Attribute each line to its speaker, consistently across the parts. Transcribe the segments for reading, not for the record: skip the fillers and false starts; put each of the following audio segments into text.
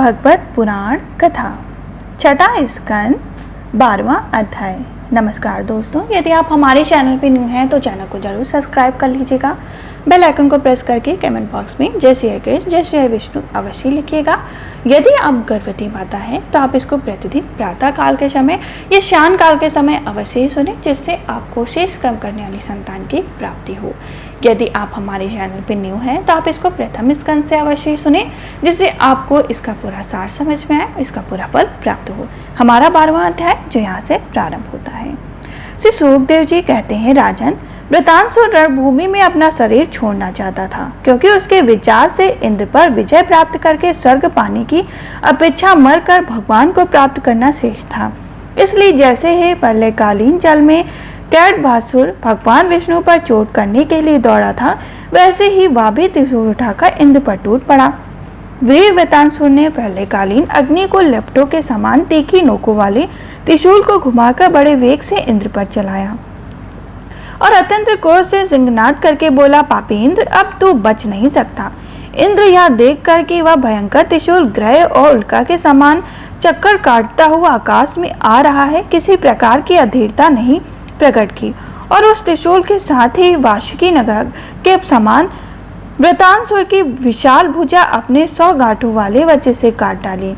Speaker 1: भगवत पुराण कथा छठा स्कंद 12वां अध्याय। नमस्कार दोस्तों, यदि आप हमारे चैनल पर न्यू हैं तो चैनल को जरूर सब्सक्राइब कर लीजिएगा। बेल आइकन को प्रेस करके कमेंट बॉक्स में जय श्री कृष्ण जय श्री विष्णु अवश्य लिखिएगा। यदि आप गर्भवती माता हैं तो आप इसको प्रतिदिन प्रातः काल के समय या शाम काल के समय अवश्य ही सुने, जिससे आपको शेष कम करने वाली संतान की प्राप्ति हो। यदि आप हमारे चैनल पर न्यू हैं तो आप इसको प्रथम स्कंद से अवश्य ही सुने, जिससे आपको इसका पूरा सार समझ में आए, इसका पूरा फल प्राप्त हो। हमारा 12वां अध्याय जो यहाँ से प्रारंभ होता है। श्री सुखदेव जी कहते हैं, राजन, वृतांसुर रणभूमि में अपना शरीर छोड़ना चाहता था, क्योंकि उसके विचार से इंद्र पर विजय प्राप्त करके स्वर्ग पाने की अपेक्षा मरकर भगवान को प्राप्त करना श्रेष्ठ था। इसलिए जैसे ही प्रलयकालीन जल में कैटभासुर भगवान विष्णु पर चोट करने के लिए दौड़ा था, वैसे ही वह भी त्रिशूल उठाकर इंद्र पर टूट पड़ा। वीर वृतांसुर ने प्रलयकालीन अग्नि को लपटों के समान तीखी नोकों वाले त्रिशूल को घुमाकर बड़े वेग से इंद्र पर चलाया और अत्यंत क्रोध से सिंहनाद करके बोला, पापी इंद्र, अब तू बच नहीं सकता। इंद्र यह देख कर कि वह भयंकर त्रिशूल ग्रह और उल्का के समान चक्कर काटता हुआ आकाश में आ रहा है, किसी प्रकार की अधीरता नहीं प्रकट की और उस त्रिशूल के साथ ही वासुकी नगर के समान वृतांसुर की विशाल भुजा अपने 100 गांठों वाले वज्र से काट डाली।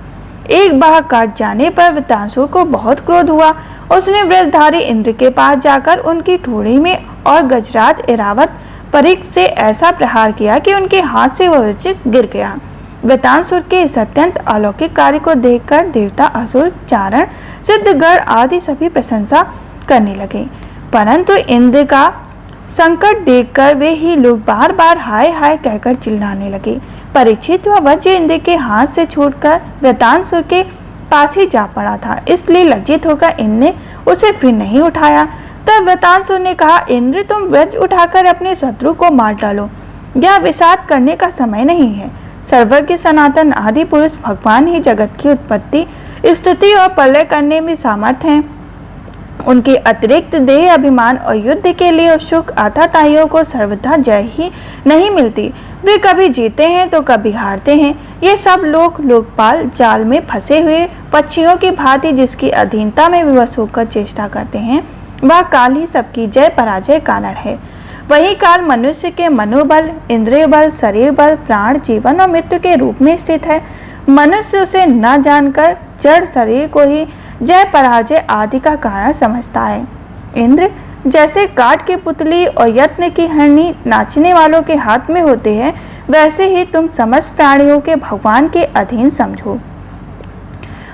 Speaker 1: एक बाह काट जाने पर वृतांसुर को बहुत क्रोध हुआ। उसने वज्रधारी इंद्र के पास जाकर उनकी ठोड़ी में और गजराज ऐरावत परिक से ऐसा प्रहार किया कि उनके हाथ से वह वज्र गिर गया। वृतांसुर के इस अत्यंत अलौकिक कार्य को देखकर देवता, असुर, चारण, सिद्धगण आदि सभी प्रशंसा करने लगे, परंतु इंद्र का संकट देखकर वे ही लोग बार बार हाय हाय कहकर चिल्लाने लगे। परीक्षित व वज्र इंद्र के हाथ से छूटकर वृतांसुर के पास ही जा पड़ा था, इसलिए लज्जित होकर इंद्र ने उसे फिर नहीं उठाया। तब वृतांसुर ने कहा, इंद्र, तुम वज्र उठाकर अपने शत्रु को मार डालो, यह विषाद करने का समय नहीं है। सर्वज्ञ सनातन आदि पुरुष भगवान ही जगत की उत्पत्ति, स्तुति और प्रलय करने में सामर्थ्य हैं। उनके अतिरिक्त देह अभिमान और युद्ध के लिए उत्सुक आताताइयों को सर्वथा जय ही नहीं मिलती। वे कभी जीते हैं तो कभी हारते हैं। ये सब लोग लोकपाल जाल में फंसे हुए पक्षियों की भांति जिसकी अधीनता में विवश होकर चेष्टा करते हैं, वह काल ही सबकी जय पराजय कारण है। वही काल मनुष्य के मनोबल, इंद्रिय बल, शरीर बल, प्राण, जीवन और मृत्यु के रूप में स्थित है। मनुष्य उसे न जानकर जड़ शरीर को ही जय पराजय आदि का कारण समझता है। इंद्र जैसे काठ की पुतली और यत्न की हरणी नाचने वालों के हाथ में होते हैं, वैसे ही तुम समस्त प्राणियों के भगवान के अधीन समझो।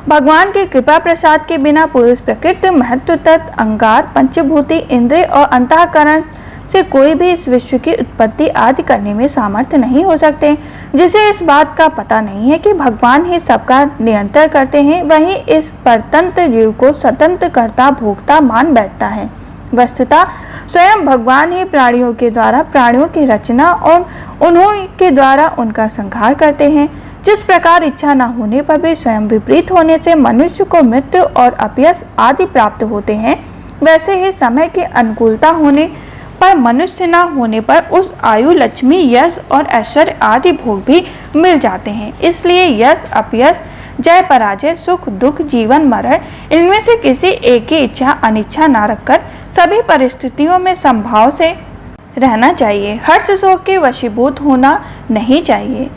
Speaker 1: भगवान के कृपा प्रसाद के बिना पुरुष, प्रकृति, महत्व तत्व, अंगार, पंचभूति, इंद्रिय और अंतःकरण से कोई भी इस विश्व की उत्पत्ति आदि करने में सामर्थ्य नहीं हो सकते। जिसे इस बात का पता नहीं है कि भगवान ही सबका नियंत्रण करते हैं, वही इस परतंत्र जीव को स्वतंत्र कर्ता भोक्ता मान बैठता है। वस्तुतः स्वयं भगवान ही प्राणियों के द्वारा प्राणियों की रचना और उन्हों के द्वारा उनका संहार करते हैं। जिस प्रकार इच्छा न होने पर भी स्वयं विपरीत होने से मनुष्य को मृत्यु और अपयश आदि प्राप्त होते हैं, वैसे ही समय की अनुकूलता होने पर मनुष्य न होने पर उस आयु, लक्ष्मी, यश और ऐश्वर्य आदि भोग भी मिल जाते हैं। इसलिए यश, अपयश, जय पराजय, सुख दुख, जीवन मरण, इनमें से किसी एक की इच्छा अनिच्छा न रखकर सभी परिस्थितियों में संभाव से रहना चाहिए। हर्ष शोक के वशीभूत होना नहीं चाहिए।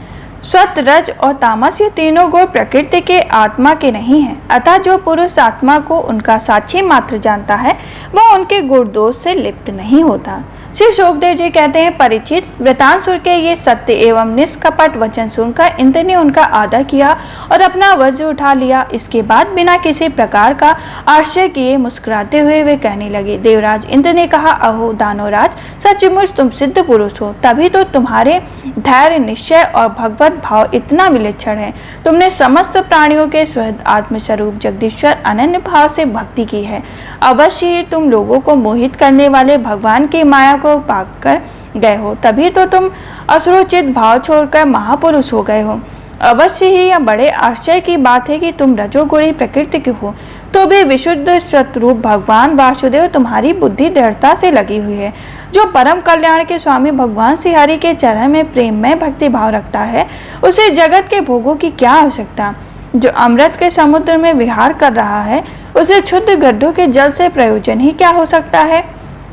Speaker 1: सत्व, रज और तामस ये तीनों गुण प्रकृति के आत्मा के नहीं हैं। अतः जो पुरुष आत्मा को उनका साक्षी मात्र जानता है, वह उनके गुण दोष से लिप्त नहीं होता। श्री सुखदेव जी कहते हैं, परीक्षित, वृतांसुर के ये सत्य एवं निष्कपट वचन सुनकर इंद्र ने उनका आदर किया और अपना वज्र उठा लिया। इसके बाद बिना किसी प्रकार का आश्चर्य किए मुस्कुराते हुए वे कहने लगे, देवराज इंद्र ने कहा, अहो दानवराज, सचमुच तुम सिद्ध पुरुष हो, तभी तो तुम्हारे धैर्य, निश्चय और भगवत भाव इतना विलक्षण है। तुमने समस्त प्राणियों के स्वयं आत्मस्वरूप जगदीश्वर अनन्य भाव से भक्ति की है। अवश्य ही तुम लोगों को मोहित करने वाले भगवान की माया को पाकर गए हो, तभी तो तुम असुरोचित भाव छोड़कर महापुरुष हो गए हो। अवश्य ही यह बड़े आश्चर्य की बात है कि तुम रजोगुणी प्रकृति के हो, तो भी विशुद्ध स्वरूप भगवान वासुदेव तुम्हारी बुद्धि दृढ़ता से लगी हुई है। जो परम कल्याण के स्वामी भगवान श्री हरि के चरण में प्रेममय भक्ति भाव रखता है, उसे जगत के भोगों की क्या आवश्यकता। जो अमृत के समुद्र में विहार कर रहा है, उसे क्षुद्र गड्ढों के जल से प्रयोजन ही क्या हो सकता है।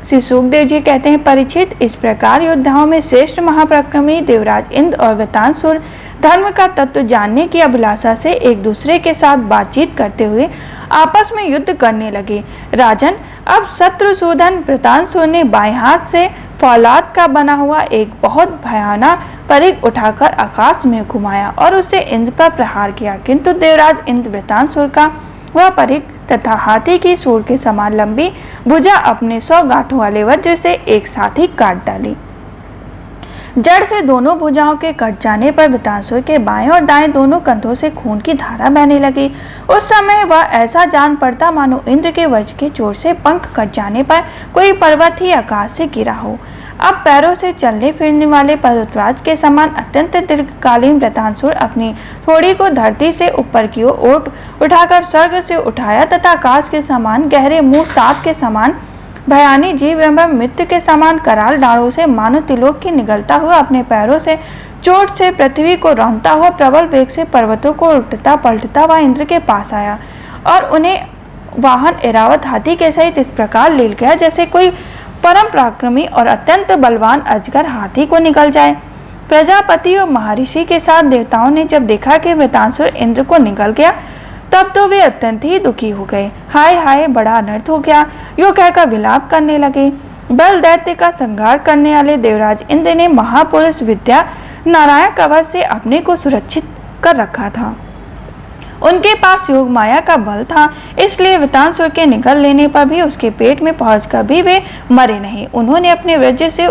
Speaker 1: श्री सुखदेव जी कहते हैं, परीक्षित, इस प्रकार योद्धाओं में श्रेष्ठ महापराक्रमी देवराज इंद्र और वृतांसुर धर्म का तत्व जानने की अभिलाषा से एक दूसरे के साथ बातचीत करते हुए आपस में युद्ध करने लगे। राजन, अब शत्रुसूदन वृतांसुर ने बाएं हाथ से फौलाद का बना हुआ एक बहुत भयानक परिघ उठाकर आकाश में घुमाया और उसे इंद्र पर प्रहार किया, किंतु देवराज इंद्र वृतांसुर का वह परिघ तथा हाथी की सूंड के समान लंबी भुजा अपने 100 गांठों वाले वज्र से एक साथ ही काट डाली। जड़ से दोनों भुजाओं के कट जाने पर वृतांसुर के बाएं और दाएं दोनों कंधों से खून की धारा बहने लगी। उस समय वह ऐसा जान पड़ता मानो इंद्र के वज्र के चोट से पंख कट जाने पर कोई पर्वत ही आकाश से गिरा हो। अब पैरों से चलने फिरने वाले पर्वतराज के समान अत्यंत दीर्घकालीन वृतांसुर अपनी थोड़ी को धरती से ऊपर की ओर उठाकर स्वर्ग से उठाया तथा आकाश के समान गहरे मुंह सांप के समान भयानी जीव एवं मृत्यु के समान कराल डालों से मानो तिलोक की निगलता हुआ अपने पैरों से चोट से पृथ्वी को रौंदता हुआ प्रबल वेग से पर्वतों को उल्टता पलटता हुआ इंद्र के पास आया और उन्हें वाहन ऐरावत हाथी के सहित इस प्रकार ले गया जैसे कोई परम पराक्रमी और अत्यंत बलवान अजगर हाथी को निकल जाए। प्रजापति और महर्षि के साथ देवताओं ने जब देखा कि वृतांसुर इंद्र को निकल गया, तब तो वे अत्यंत ही दुखी हो गए। हाय हाय, बड़ा अनर्थ हो गया, यो कहकर विलाप करने लगे। बल दैत्य का संहार करने वाले देवराज इंद्र ने महापुरुष विद्या नारायण कवच से अपने को सुरक्षित कर रखा था। उनके पास योग माया का बल था, इसलिए वृतांसुर के निकल लेने पर भी उसके पेट में पहुंचकर भी वे मरे नहीं। उन्होंने अपने वज्र से